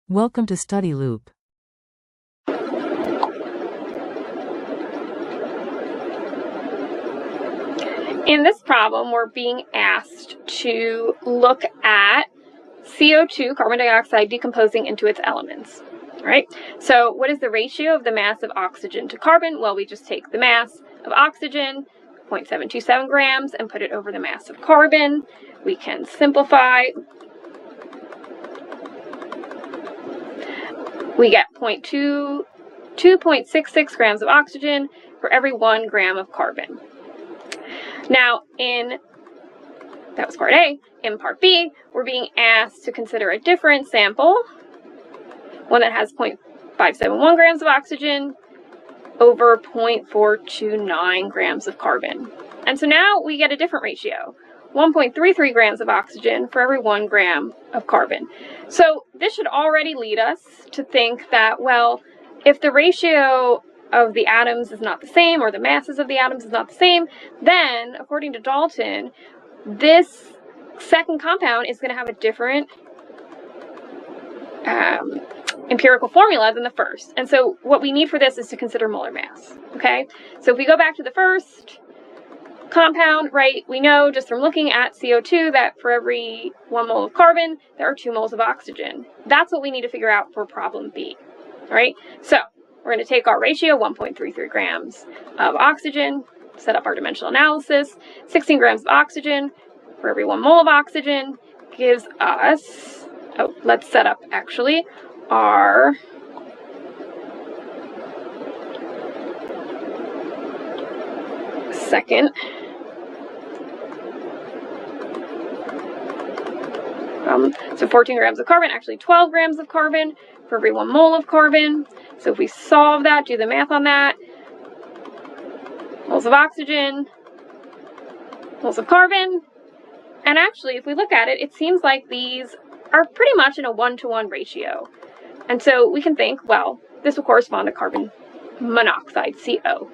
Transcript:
Welcome to Study Loop. In this problem, we're being asked to look at CO2, carbon dioxide, decomposing into its elements, right? So what is the ratio of the mass of oxygen to carbon? Well, we just take the mass of oxygen, 0.727 grams, and put it over the mass of carbon. We can simplify. We get 2.66 grams of oxygen for every 1 gram of carbon. Now, that was part A. In part B, we're being asked to consider a different sample, one that has 0.571 grams of oxygen over 0.429 grams of carbon. And so now we get a different ratio, 1.33 grams of oxygen for every 1 gram of carbon. So this should already lead us to think that, well, if the ratio of the atoms is not the same, or the masses of the atoms is not the same, then, according to Dalton, this second compound is going to have a different empirical formula than the first. And so what we need for this is to consider molar mass, okay? So if we go back to the first compound, right, we know just from looking at CO2 that for every 1 mole of carbon, there are 2 moles of oxygen. That's what we need to figure out for problem B, right? So we're going to take our ratio, 1.33 grams of oxygen, set up our dimensional analysis. 16 grams of oxygen for every 1 mole of oxygen gives us, let's set up actually our second so 14 grams of carbon, actually 12 grams of carbon for every 1 mole of carbon. So if we solve that, do the math on that, moles of oxygen, moles of carbon, and actually if we look at it, it seems like these are pretty much in a 1-to-1 ratio. And so we can think, well, this will correspond to carbon monoxide, CO.